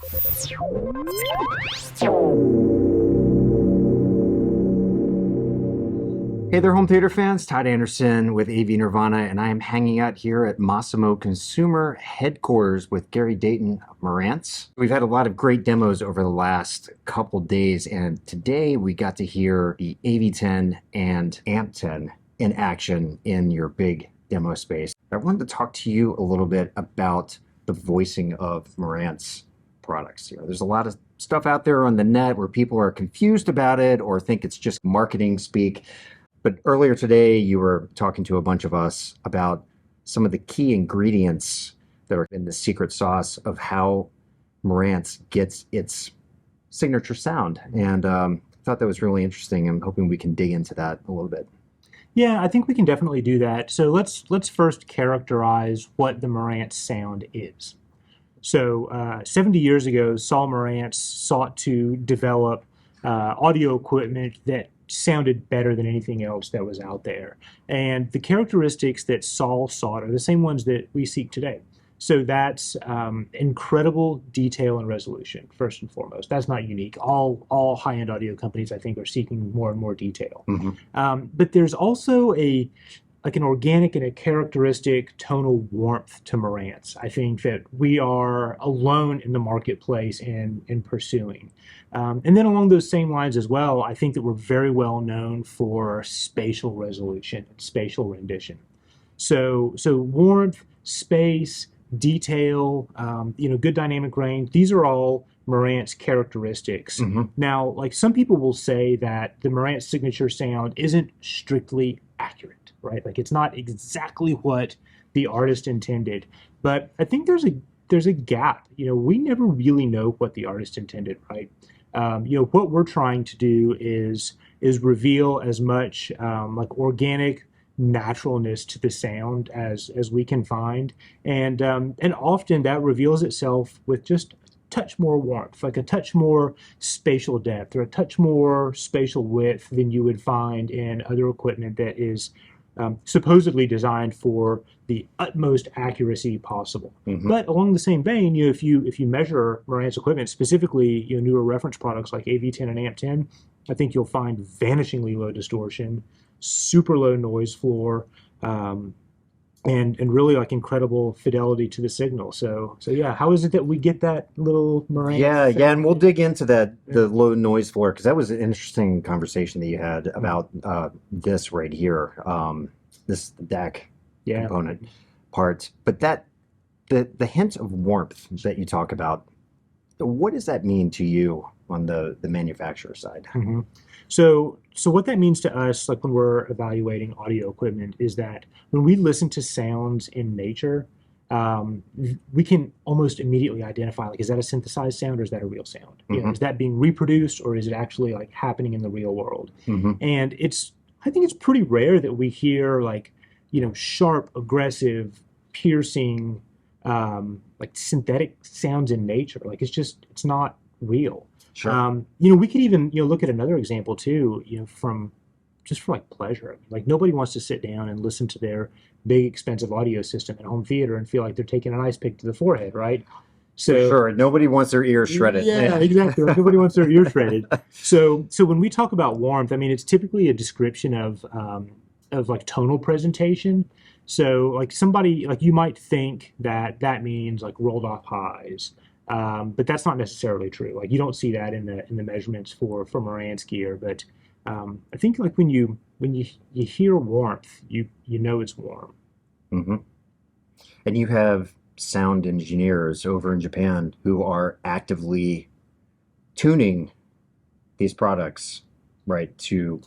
Hey there, home theater fans. Todd Anderson with AV Nirvana, and I am hanging out here at Masimo Consumer headquarters with Gary Dayton of Marantz. We've had a lot of great demos over the last couple days, and today we got to hear the AV10 and AMP10 in action in your big demo space. I wanted to talk to you a little bit about the voicing of Marantz products. There's a lot of stuff out there on the net where people are confused about it or think it's just marketing speak. But earlier today, you were talking to a bunch of us about some of the key ingredients that are in the secret sauce of how Marantz gets its signature sound. And I thought that was really interesting. I'm hoping we can dig into that a little bit. Yeah, I think we can definitely do that. So let's first characterize what the Marantz sound is. So 70 years ago, Saul Marantz sought to develop audio equipment that sounded better than anything else that was out there. And the characteristics that Saul sought are the same ones that we seek today. So that's incredible detail and resolution, first and foremost. That's not unique. All high-end audio companies, I think, are seeking more and more detail. Mm-hmm. But there's also an organic and a characteristic tonal warmth to Marantz. I think that we are alone in the marketplace in pursuing. And then along those same lines as well, I think that we're very well known for spatial resolution and spatial rendition. So warmth, space, detail, good dynamic range, these are all Marantz characteristics. Mm-hmm. Now, like some people will say that the Marantz signature sound isn't strictly accurate, right? Like it's not exactly what the artist intended, but I think there's a gap. We never really know what the artist intended, right? What we're trying to do is reveal as much organic naturalness to the sound as we can find, and often that reveals itself with just a touch more warmth, like a touch more spatial depth or a touch more spatial width than you would find in other equipment that is supposedly designed for the utmost accuracy possible. Mm-hmm. But along the same vein, if you measure Marantz equipment, specifically newer reference products like AV10 and AMP10, I think you'll find vanishingly low distortion, super low noise floor, and really like incredible fidelity to the signal. So yeah, how is it that we get that little Marantz? Yeah, and we'll dig into that, the low noise floor, because that was an interesting conversation that you had about this right here, this DAC component part. But that the hint of warmth that you talk about, what does that mean to you on the manufacturer side? Mm-hmm. So what that means to us, like when we're evaluating audio equipment, is that when we listen to sounds in nature, we can almost immediately identify, like, is that a synthesized sound or is that a real sound? Mm-hmm. Is that being reproduced or is it actually like happening in the real world? Mm-hmm. And I think it's pretty rare that we hear sharp, aggressive, piercing, like synthetic sounds in nature. Like it's not real. Sure. We could even look at another example too, from like pleasure. Like nobody wants to sit down and listen to their big expensive audio system at home theater and feel like they're taking an ice pick to the forehead, right? So sure, nobody wants their ears shredded. Yeah, exactly. Like, nobody wants their ears shredded. So when we talk about warmth, I mean it's typically a description of like tonal presentation. So like somebody, like you might think that means like rolled off highs. But that's not necessarily true. Like you don't see that in the measurements for Marantz gear. But I think like when you hear warmth, you know it's warm. Mm-hmm. And you have sound engineers over in Japan who are actively tuning these products, right, to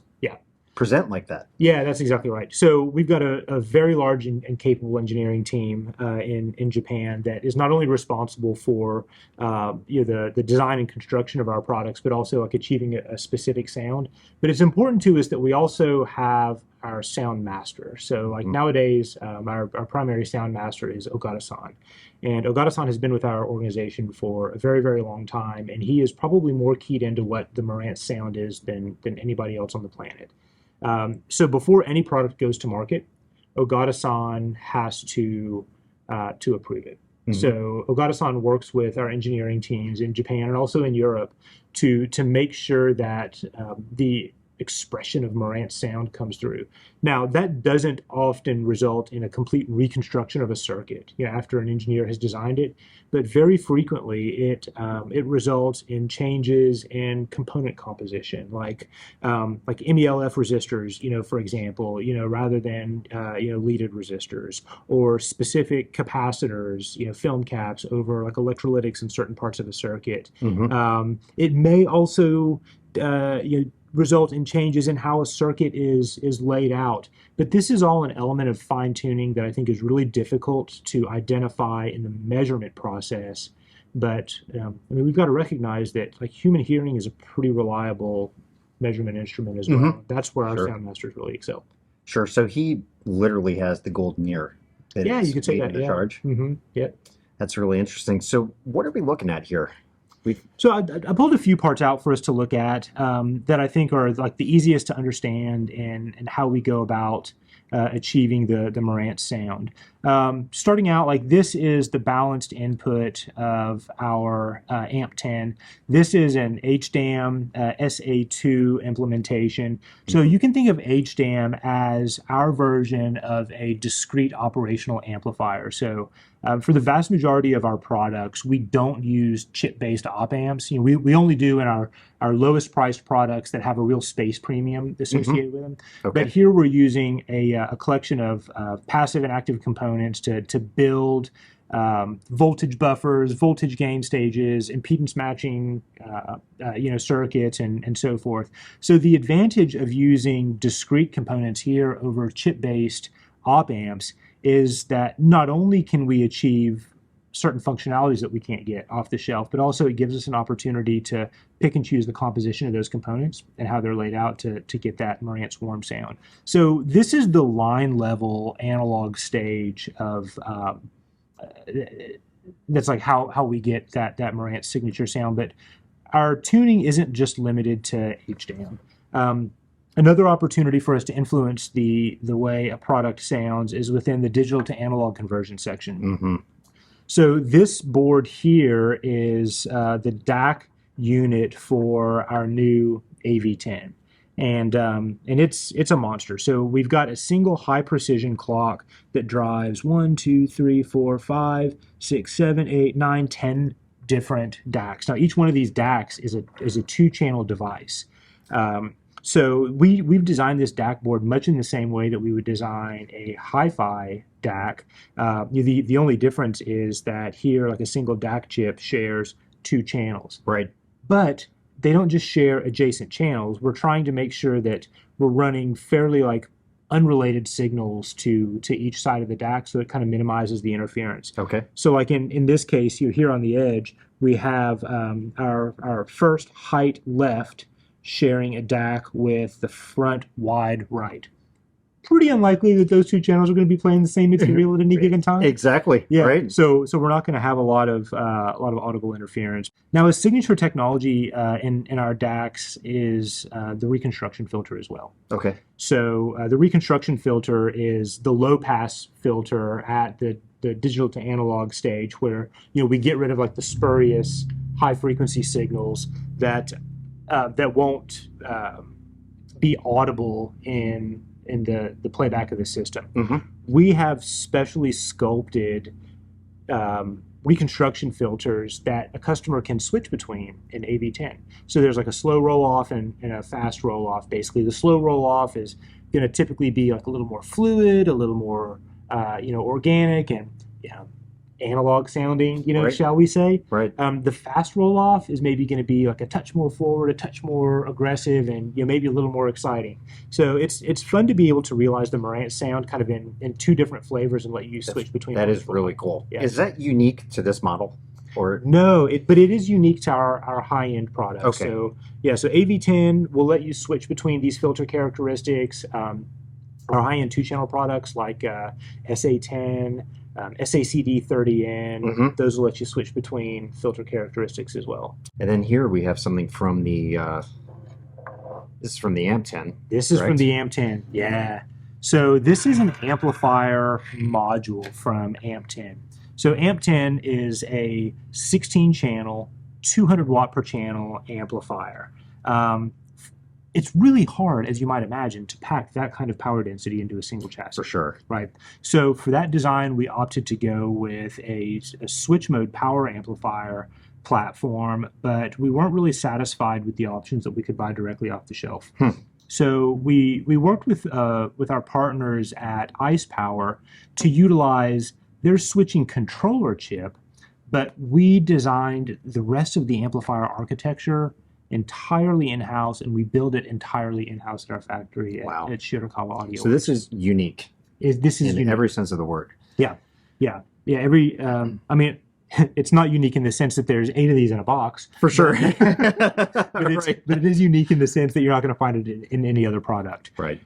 present like that. Yeah, that's exactly right. So we've got a very large and capable engineering team in Japan that is not only responsible for the design and construction of our products, but also like achieving a specific sound. But it's important to us that we also have our sound master. So like nowadays, our primary sound master is Ogata-san. And Ogata-san has been with our organization for a very, very long time, and he is probably more keyed into what the Marantz sound is than anybody else on the planet. So before any product goes to market, Ogata-san has to approve it. So Ogata-san works with our engineering teams in Japan and also in Europe to make sure that the expression of Marantz sound comes through. Now, that doesn't often result in a complete reconstruction of a circuit, after an engineer has designed it, but very frequently it results in changes in component composition, like MELF resistors, for example, rather than leaded resistors, or specific capacitors, film caps over like electrolytics in certain parts of the circuit. It may also result in changes in how a circuit is laid out. But this is all an element of fine-tuning that I think is really difficult to identify in the measurement process. But we've got to recognize that like human hearing is a pretty reliable measurement instrument as well. That's where our sound masters really excel. Sure. So he literally has the golden ear. Yeah, you could say that. Yeah. Charge. Yeah. That's really interesting. So what are we looking at here? So I pulled a few parts out for us to look at that I think are like the easiest to understand and how we go about achieving the Marantz sound. Starting out, like this is the balanced input of our AMP10. This is an HDAM SA2 implementation. So you can think of HDAM as our version of a discrete operational amplifier. So for the vast majority of our products, we don't use chip-based op amps. We only do in our lowest priced products that have a real space premium associated with them. But here we're using a collection of passive and active components to build voltage buffers, voltage gain stages, impedance matching, circuits, and so forth. So the advantage of using discrete components here over chip-based op amps is that not only can we achieve certain functionalities that we can't get off the shelf, but also it gives us an opportunity to pick and choose the composition of those components and how they're laid out to get that Marantz warm sound. So this is the line level analog stage of that's like how we get that Marantz signature sound. But our tuning isn't just limited to HDAM. Another opportunity for us to influence the way a product sounds is within the digital to analog conversion section. So this board here is the DAC unit for our new AV10. And it's a monster. So we've got a single high precision clock that drives 1, 2, 3, 4, 5, 6, 7, 8, 9, 10 different DACs. Now each one of these DACs is a 2-channel device. So we've designed this DAC board much in the same way that we would design a hi-fi DAC. The only difference is that here, like a single DAC chip shares 2 channels. Right. But they don't just share adjacent channels. We're trying to make sure that we're running fairly like unrelated signals to each side of the DAC, so it kind of minimizes the interference. Okay. So like in this case, here on the edge, we have our first height left sharing a DAC with the front wide right. Pretty unlikely that those 2 channels are going to be playing the same material at any given time. Exactly. Yeah. Right. So we're not going to have a lot of audible interference. Now, a signature technology in our DACs is the reconstruction filter as well. Okay. So the reconstruction filter is the low pass filter at the digital to analog stage, where we get rid of like the spurious high frequency signals that won't be audible in the playback of the system. We have specially sculpted reconstruction filters that a customer can switch between in AV10. So there's like a slow roll off and a fast roll off. Basically, the slow roll off is going to typically be like a little more fluid, a little more organic, and analog sounding, Right. shall we say. Right. The fast roll off is maybe going to be like a touch more forward, a touch more aggressive, and maybe a little more exciting. So it's fun to be able to realize the Marantz sound kind of in 2 different flavors and let you switch between. That is really cool. Yeah. Is that unique to this model? Or No, but it is unique to our high-end products. Okay. So AV10 will let you switch between these filter characteristics. Our high-end 2-channel products like SA10, SACD30N, those will let you switch between filter characteristics as well. And then here we have something from the this is from the AMP10. This is from correct? the AMP10, yeah. So this is an amplifier module from AMP10. So AMP10 is a 16-channel, 200 watt per channel amplifier. It's really hard, as you might imagine, to pack that kind of power density into a single chassis. For sure. Right. So for that design, we opted to go with a switch mode power amplifier platform, but we weren't really satisfied with the options that we could buy directly off the shelf. So we worked with our partners at Ice Power to utilize their switching controller chip, but we designed the rest of the amplifier architecture entirely in-house, and we build it entirely in-house at our factory at Shirakawa Audio. So this is unique. This is in unique. Every sense of the word. Yeah. Every I mean, it's not unique in the sense that there's 8 of these in a box. For sure. But it is unique in the sense that you're not going to find it in any other product. Right.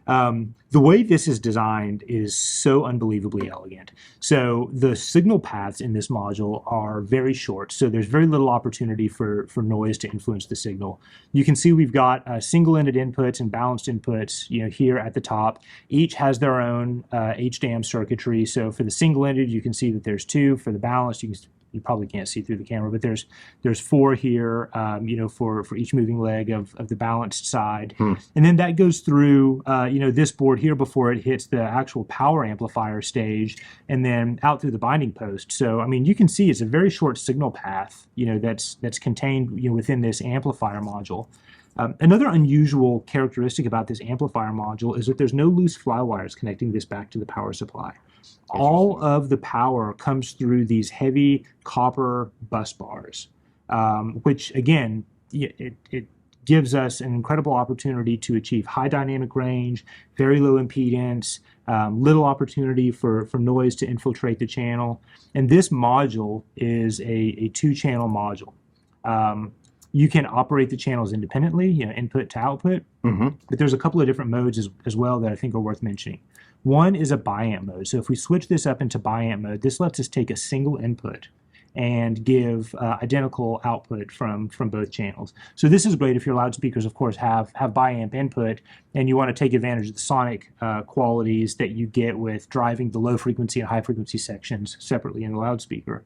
The way this is designed is so unbelievably elegant. So the signal paths in this module are very short, so there's very little opportunity for noise to influence the signal. You can see we've got single-ended inputs and balanced inputs, here at the top. Each has their own HDAM circuitry. So for the single-ended, you can see that there's 2. For the balanced, you probably can't see through the camera, but there's 4 here, for each moving leg of the balanced side. And then that goes through, this board here before it hits the actual power amplifier stage, and then out through the binding post. So, I mean, you can see it's a very short signal path, that's contained, within this amplifier module. Another unusual characteristic about this amplifier module is that there's no loose fly wires connecting this back to the power supply. All of the power comes through these heavy copper bus bars, which again, it gives us an incredible opportunity to achieve high dynamic range, very low impedance, little opportunity for noise to infiltrate the channel. And this module is a 2-channel module. You can operate the channels independently, input to output, but there's a couple of different modes as well that I think are worth mentioning. One is a biamp mode. So if we switch this up into biamp mode, this lets us take a single input and give identical output from both channels. So this is great if your loudspeakers, of course, have biamp input and you want to take advantage of the sonic qualities that you get with driving the low frequency and high frequency sections separately in the loudspeaker.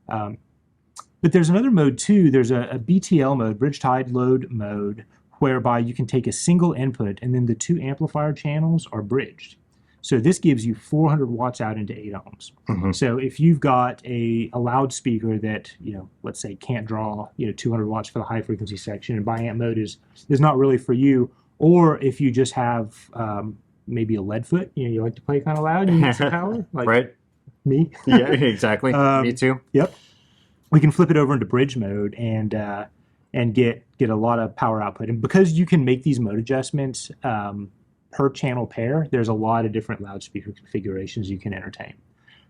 But there's another mode too. There's a BTL mode, bridge tied load mode, whereby you can take a single input and then the 2 amplifier channels are bridged. So this gives you 400 watts out into 8 ohms. So if you've got a loudspeaker that, let's say can't draw, 200 watts for the high frequency section, and biamp mode is not really for you, or if you just have maybe a lead foot, you like to play kind of loud, you need some power, like right. Me. Yeah, exactly. Me too. Yep. We can flip it over into bridge mode and get a lot of power output. And because you can make these mode adjustments per channel pair, there's a lot of different loudspeaker configurations you can entertain.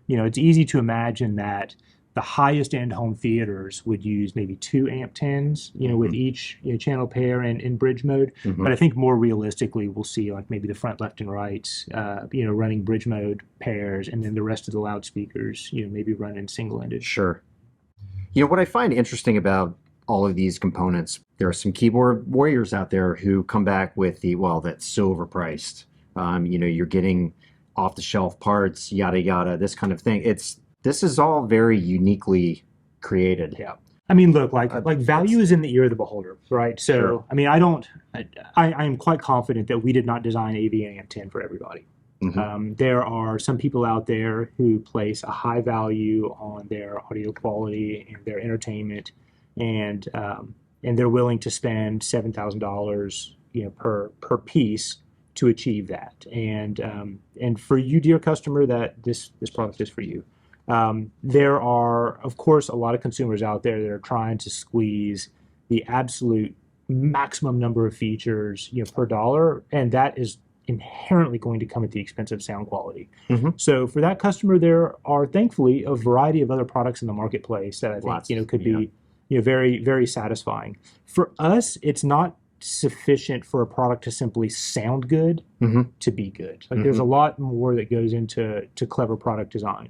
It's easy to imagine that the highest end home theaters would use maybe 2 AMP10s, with each channel pair in bridge mode. But I think more realistically, we'll see like maybe the front, left, and right, running bridge mode pairs, and then the rest of the loudspeakers, maybe running single-ended. Sure. What I find interesting about all of these components, there are some keyboard warriors out there who come back with that's so overpriced. You're getting off-the-shelf parts, yada yada, this kind of thing. This is all very uniquely created. Yeah. I mean, look, like value is in the ear of the beholder, right? So, sure. I mean, I am quite confident that we did not design AV and AMP10 for everybody. There are some people out there who place a high value on their audio quality and their entertainment, and they're willing to spend $7,000, per piece to achieve that. And for you, dear customer, that this product is for you. There are, of course, a lot of consumers out there that are trying to squeeze the absolute maximum number of features, per dollar, and that is inherently going to come at the expense of sound quality. So for that customer, there are thankfully a variety of other products in the marketplace that I think could be very, very satisfying. For us, it's not sufficient for a product to simply sound good to be good. Like there's a lot more that goes into clever product design.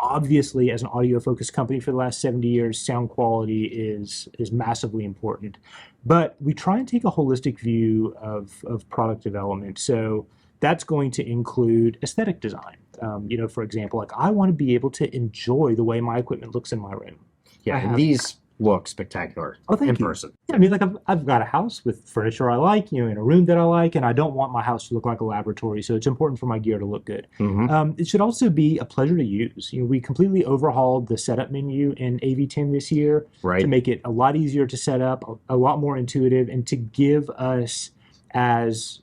Obviously, as an audio-focused company for the last 70 years, sound quality is massively important. But we try and take a holistic view of product development. So that's going to include aesthetic design. For example, like I want to be able to enjoy the way my equipment looks in my room. Yeah, and these look spectacular in person. Yeah, I mean, like I've got a house with furniture I like, in a room that I like, and I don't want my house to look like a laboratory, so it's important for my gear to look good. It should also be a pleasure to use. We completely overhauled the setup menu in AV10 this year to make it a lot easier to set up, a lot more intuitive, and to give us as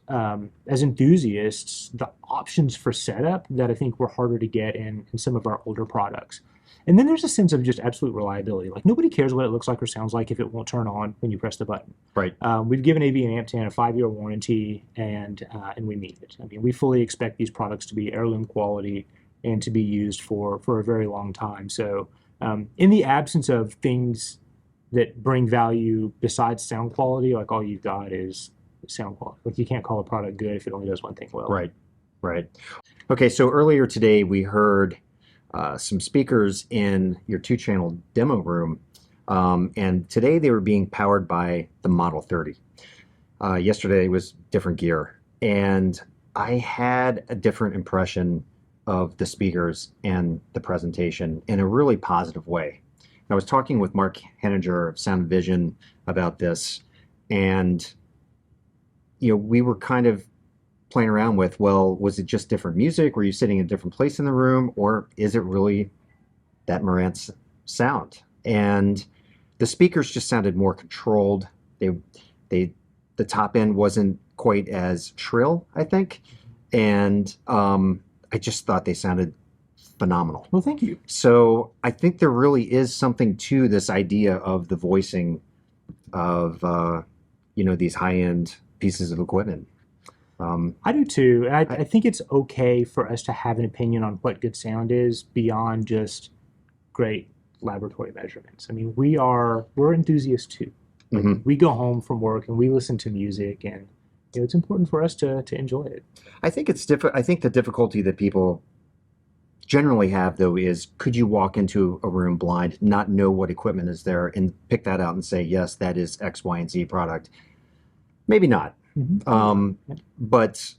enthusiasts the options for setup that I think were harder to get in some of our older products. And then there's a sense of just absolute reliability. Like nobody cares what it looks like or sounds like if it won't turn on when you press the button. Right. We've given AV and AMP10 a 5-year warranty, and we mean it. I mean, we fully expect these products to be heirloom quality and to be used for a very long time. So in the absence of things that bring value besides sound quality, like all you've got is sound quality. Like you can't call a product good if it only does one thing well. Right. Okay, so earlier today we heard some speakers in your 2-channel demo room, and today they were being powered by the Model 30. Yesterday was different gear, and I had a different impression of the speakers and the presentation in a really positive way. I was talking with Mark Henninger of Sound Vision about this, and we were kind of playing around with, well, was it just different music? Were you sitting in a different place in the room? Or is it really that Marantz sound? And the speakers just sounded more controlled. The top end wasn't quite as shrill, I think. And I just thought they sounded phenomenal. Well, thank you. So I think there really is something to this idea of the voicing of, these high-end pieces of equipment. I do too. And I think it's okay for us to have an opinion on what good sound is beyond just great laboratory measurements. I mean, we're enthusiasts too. Like, we go home from work and we listen to music, and it's important for us to enjoy it. I think it's different. I think the difficulty that people generally have, though, is could you walk into a room blind, not know what equipment is there, and pick that out and say, yes, that is X, Y, and Z product? Maybe not. But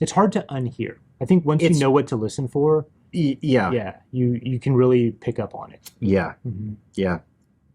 it's hard to unhear. I think once you know what to listen for, you can really pick up on it. Yeah,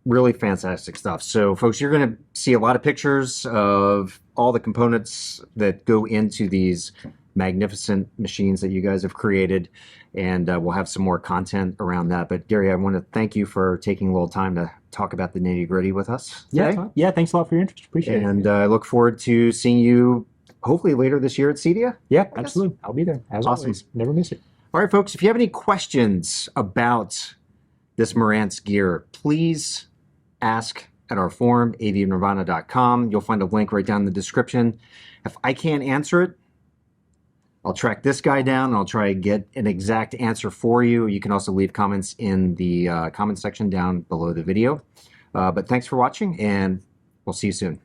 really fantastic stuff. So, folks, you're going to see a lot of pictures of all the components that go into these magnificent machines that you guys have created, and we'll have some more content around that. But Gary, I want to thank you for taking a little time to talk about the nitty-gritty with us today. Yeah, thanks a lot for your interest. Appreciate it. And I look forward to seeing you hopefully later this year at CEDIA. Yeah, absolutely. I'll be there, as always. Never miss it. All right, folks, if you have any questions about this Marantz gear, please ask at our forum, avnirvana.com. You'll find a link right down in the description. If I can't answer it, I'll track this guy down and I'll try to get an exact answer for you. You can also leave comments in the comment section down below the video. But thanks for watching, and we'll see you soon.